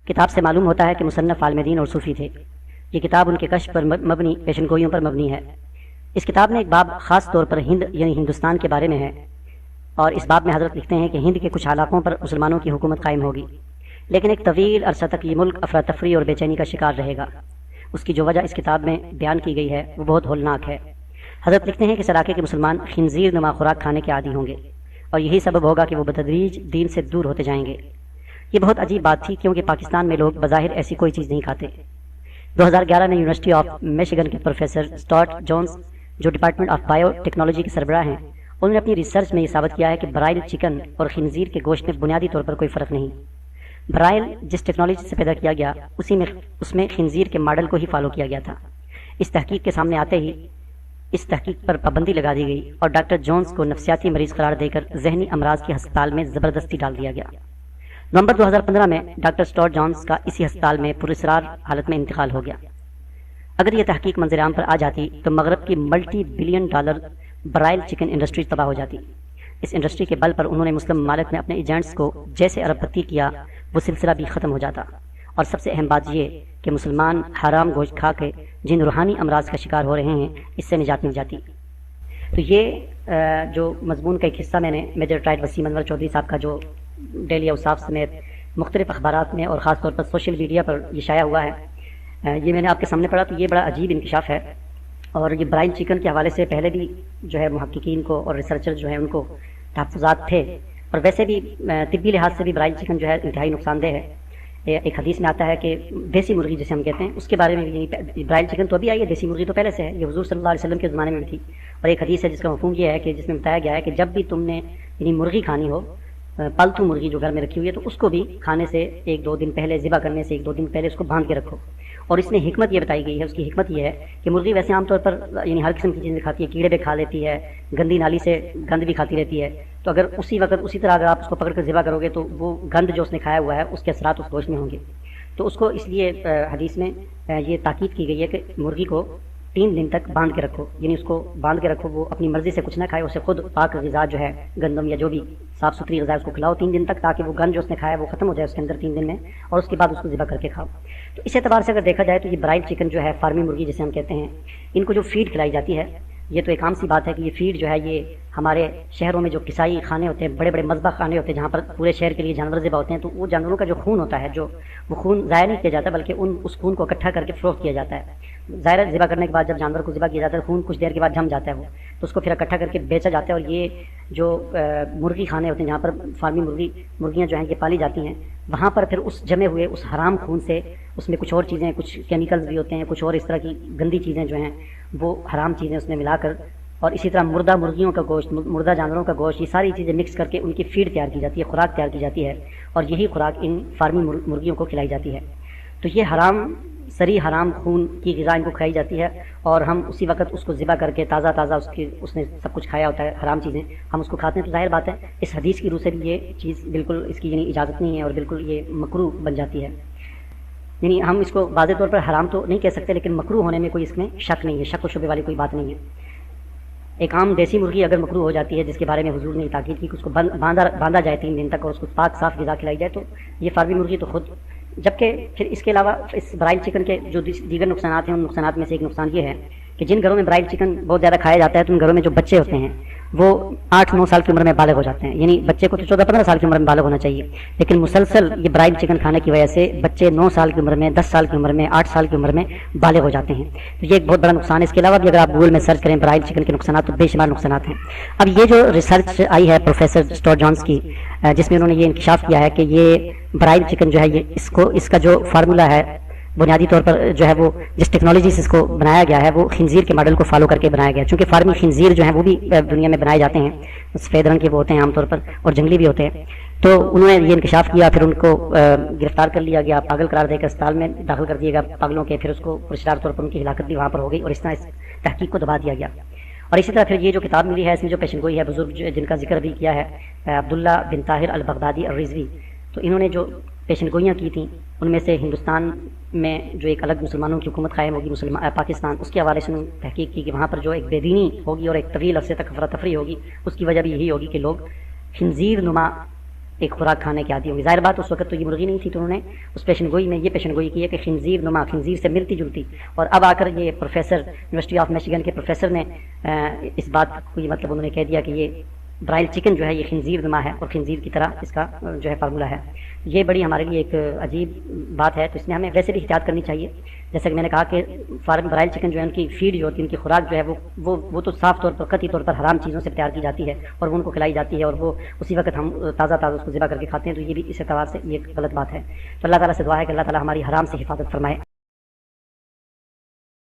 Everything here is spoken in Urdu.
کتاب سے معلوم ہوتا ہے کہ مصنف عالم دین اور صوفی تھے۔ یہ کتاب ان کے کشف پر مبنی پیشن گوئیوں پر مبنی ہے۔ اس کتاب میں ایک باب خاص طور پر ہند یعنی ہندوستان کے بارے میں ہے، اور اس باب میں حضرت لکھتے ہیں کہ ہند کے کچھ علاقوں پر مسلمانوں کی حکومت قائم ہوگی، لیکن ایک طویل عرصہ تک یہ ملک افراتفری اور بے چینی کا شکار رہے گا۔ اس کی جو وجہ اس کتاب میں بیان کی گئی ہے وہ بہت ہولناک ہے۔ حضرت لکھتے ہیں کہ اس علاقے کے مسلمان خنزیر نما خوراک کھانے کے عادی ہوں گے، اور یہی سبب ہوگا کہ وہ بتدریج دین سے دور ہوتے جائیں گے۔ یہ بہت عجیب بات تھی، کیونکہ پاکستان میں لوگ بظاہر ایسی کوئی چیز نہیں کھاتے۔ 2011 میں یونیورسٹی آف میشیگن کے پروفیسر اسٹارٹ جونز، جو ڈپارٹمنٹ آف بائیو ٹیکنالوجی کے سربراہ ہیں، انہوں نے اپنی ریسرچ میں یہ ثابت کیا ہے کہ برائل چکن اور خنزیر کے گوشت میں بنیادی طور پر کوئی فرق نہیں۔ برائل جس ٹیکنالوجی سے پیدا کیا گیا اس میں خنزیر کے ماڈل کو ہی فالو کیا گیا تھا۔ اس تحقیق کے سامنے آتے ہی اس تحقیق پر پابندی لگا دی گئی اور ڈاکٹر جونز کو نفسیاتی مریض قرار دے کر ذہنی امراض کے ہسپتال میں زبردستی ڈال دیا گیا۔ نومبر 2015 میں ڈاکٹر اسٹارٹ جونز کا اسی ہسپتال میں پراسرار حالت میں انتقال ہو گیا۔ اگر یہ تحقیق منظر عام پر آ جاتی تو مغرب کی multi billion dollar broil chicken industry تباہ ہو جاتی۔ اس انڈسٹری کے بل پر انہوں نے مسلم ممالک میں اپنے ایجنٹس کو جیسے ارب پتی کیا، وہ سلسلہ بھی ختم ہو جاتا۔ اور سب سے اہم بات یہ کہ مسلمان حرام گوشت کھا کے جن روحانی امراض کا شکار ہو رہے ہیں، اس سے نجات مل جاتی۔ تو یہ جو مضمون کا ایک حصہ میں نے میجر ٹرائڈ وسیم انور چودھری صاحب کا جو ڈیلی اوصاف سمیت مختلف اخبارات میں اور خاص طور پر سوشل میڈیا پر یہ شائع ہوا ہے، یہ میں نے آپ کے سامنے پڑھا، تو یہ بڑا عجیب انکشاف ہے۔ اور یہ برائل چکن کے حوالے سے پہلے بھی جو ہے محققین کو اور ریسرچر جو ہیں ان کو تحفظات تھے، اور ویسے بھی طبی لحاظ سے بھی برائل چکن جو ہے انتہائی نقصان دہ ہے۔ ایک حدیث میں آتا ہے کہ دیسی مرغی جسے ہم کہتے ہیں، اس کے بارے میں بھی برائل چکن تو ابھی آئی ہے، دیسی مرغی تو پہلے سے ہے، یہ حضور صلی اللہ علیہ وسلم کے زمانے میں بھی تھی۔ اور ایک حدیث ہے جس کا مفہوم یہ ہے کہ جس میں بتایا گیا ہے کہ جب بھی تم نے یعنی مرغی کھانی ہو، پالتو مرغی جو گھر میں رکھی ہوئی ہے، تو اس کو بھی کھانے سے 1-2 دن پہلے، ذبح کرنے سے 1-2 دن پہلے اس کو باندھ کے رکھو۔ اور اس میں حکمت یہ بتائی گئی ہے، اس کی حکمت یہ ہے کہ مرغی ویسے عام طور پر یعنی ہر قسم کی چیزیں کھاتی ہے، کیڑے بھی کھا لیتی ہے، گندی نالی سے گند بھی کھاتی رہتی ہے، تو اگر اسی وقت اسی طرح اگر آپ اس کو پکڑ کر ذبح کرو گے تو وہ گند جو اس نے کھایا ہوا ہے اس کے اثرات اس گوشت میں ہوں گے۔ تو اس کو اس لیے حدیث میں یہ تاکید کی گئی ہے کہ مرغی کو 3 دن تک باندھ کے رکھو، یعنی اس کو باندھ کے رکھو، وہ اپنی مرضی سے کچھ نہ کھائے، اسے خود پاک غذا جو ہے گندم یا جو بھی صاف ستھری غذا اس کو کھلاؤ 3 دن تک، تاکہ وہ گند جو اس نے کھایا وہ ختم ہو جائے اس کے اندر 3 دن میں، اور اس کے بعد اس کو ذبح کر کے کھاؤ۔ تو اس اعتبار سے اگر دیکھا جائے تو یہ برائل چکن جو ہے، فارمی مرغی جسے ہم کہتے ہیں، ان کو جو فیڈ کھلائی جاتی ہے، یہ تو ایک عام سی بات ہے کہ یہ فیڈ جو ہے یہ ہمارے شہروں میں جو کسائی خانے ہوتے ہیں، بڑے بڑے مذبح خانے ہوتے ہیں جہاں پر پورے شہر کے لیے جانور ذبح ہوتے ہیں، تو وہ جانوروں کا جو خون ہوتا ہے، جو وہ خون ضائع نہیں کیا جاتا بلکہ اس خون کو اکٹھا کر کے فروخت کیا جاتا ہے۔ ظاہر ہے ذبح کرنے کے بعد جب جانور کو ذبح کیا جاتا ہے، خون کچھ دیر کے بعد جم جاتا ہے، وہ تو اس کو پھر اکٹھا کر کے بیچا جاتا ہے۔ اور یہ جو مرغی خانے ہوتے ہیں جہاں پر فارمی مرغیاں جو ہیں یہ پالی جاتی ہیں، وہاں پر پھر اس جمے ہوئے اس حرام خون سے اس میں کچھ اور چیزیں، کچھ کیمیکلز بھی ہوتے ہیں، کچھ اور اس طرح کی گندی چیزیں جو ہیں وہ حرام چیزیں اس میں ملا کر، اور اسی طرح مردہ مرغیوں کا گوشت، مردہ جانوروں کا گوشت، یہ ساری چیزیں مکس کر کے ان کی فیڈ تیار کی جاتی ہے، خوراک تیار کی جاتی ہے، اور یہی خوراک ان فارمی مرغیوں کو کھلائی جاتی ہے۔ تو یہ حرام سری حرام خون کی غذا ان کو کھائی جاتی ہے، اور ہم اسی وقت اس کو ذبح کر کے تازہ اس نے سب کچھ کھایا ہوتا ہے، حرام چیزیں ہم اس کو کھاتے ہیں۔ تو ظاہر بات ہے اس حدیث کی روح سے بھی یہ چیز بالکل اس کی یعنی اجازت نہیں ہے، اور بالکل یہ مکروہ بن جاتی ہے۔ یعنی ہم اس کو واضح طور پر حرام تو نہیں کہہ سکتے، لیکن مکروہ ہونے میں کوئی اس میں شک نہیں ہے، شک و شبے والی کوئی بات نہیں ہے۔ ایک عام دیسی مرغی اگر مکروہ ہو جاتی ہے، جس کے بارے میں حضور نے تاکید کی کہ اس کو باندھا جائے 3 دن تک، اور اس کو پاک صاف غذا کھلائی جائے، تو یہ فارمی مرغی تو خود، جبکہ پھر اس کے علاوہ اس برائل چکن کے جو دیگر نقصانات ہیں، ان نقصانات میں سے ایک نقصان یہ ہے کہ جن گھروں میں برائل چکن بہت زیادہ کھایا جاتا ہے، تو ان گھروں میں جو بچے ہوتے ہیں وہ 8-9 سال کی عمر میں بالغ ہو جاتے ہیں، یعنی بچے کو تو 14-15 سال کی عمر میں بالغ ہونا چاہیے، لیکن مسلسل یہ برائل چکن کھانے کی وجہ سے بچے 9 سال کی عمر میں، 10 سال کی عمر میں، 8 سال کی عمر میں بالغ ہو جاتے ہیں۔ تو یہ ایک بہت بڑا نقصان ہے۔ اس کے علاوہ بھی اگر آپ گوگل میں سرچ کریں برائل چکن کے نقصانات، تو بے شمار نقصانات ہیں۔ اب یہ جو ریسرچ آئی ہے پروفیسر اسٹارٹ جونز کی، جس میں انہوں نے یہ انکشاف کیا ہے کہ یہ برائل چکن جو ہے یہ اس کا جو فارمولا ہے بنیادی طور پر جو ہے وہ جس ٹیکنالوجی سے اس کو بنایا گیا ہے وہ خنزیر کے ماڈل کو فالو کر کے بنایا گیا، چونکہ فارمی خنزیر جو ہیں وہ بھی دنیا میں بنائے جاتے ہیں، سفید رنگ کے وہ ہوتے ہیں عام طور پر، اور جنگلی بھی ہوتے ہیں۔ تو انہوں نے یہ انکشاف کیا، پھر ان کو گرفتار کر لیا گیا، پاگل قرار دے کر اسپتال میں داخل کر دیا گیا پاگلوں کے، پھر اس کو پرشرار طور پر ان کی ہلاکت بھی وہاں پر ہو گئی، اور اس طرح اس تحقیق کو دبا دیا گیا۔ اور اسی طرح پھر یہ جو کتاب ملی ہے، اس میں جو پیشن گوئی ہے بزرگ جن کا ذکر بھی کیا ہے، عبداللہ بن طاہر البغدادی الرضوی، تو انہوں نے جو پیشن گوئیاں کی تھیں ان میں سے ہندوستان میں جو ایک الگ مسلمانوں کی حکومت قائم ہوگی پاکستان، اس کے حوالے سے تحقیق کی کہ وہاں پر جو ایک بے دینی ہوگی اور ایک طویل عرصے تک افراتفری ہوگی، اس کی وجہ بھی یہی ہوگی کہ لوگ خنزیر نما ایک خوراک کھانے کے عادی ہوں گے. ظاہر بات اس وقت تو یہ مرغی نہیں تھی، تو انہوں نے اس پیشن گوئی میں یہ پیشن گوئی کی ہے کہ خنزیر نما، خنزیر سے ملتی جلتی. اور اب آ کر یہ پروفیسر یونیورسٹی آف میشیگن کے پروفیسر نے اس بات کو یہ مطلب انہوں نے کہہ دیا کہ یہ برائل چکن جو ہے یہ خنزیر نما ہے اور خنزیر کی طرح اس کا جو ہے فارمولہ ہے. یہ بڑی ہمارے لیے ایک عجیب بات ہے. تو اس میں ہمیں ویسے بھی احتیاط کرنی چاہیے. جیسا کہ میں نے کہا کہ فارم برائل چکن جو ہے ان کی فیڈ جو ہوتی ہے، ان کی خوراک جو ہے وہ تو صاف طور پر قطعی طور پر حرام چیزوں سے تیار کی جاتی ہے اور وہ ان کو کھلائی جاتی ہے، اور وہ اسی وقت ہم تازہ اس کو ذبح کر کے کھاتے ہیں. تو یہ بھی اس اعتبار سے یہ غلط بات ہے. تو اللہ تعالیٰ سے دعا ہے کہ اللہ تعالیٰ ہماری حرام سے حفاظت فرمائے.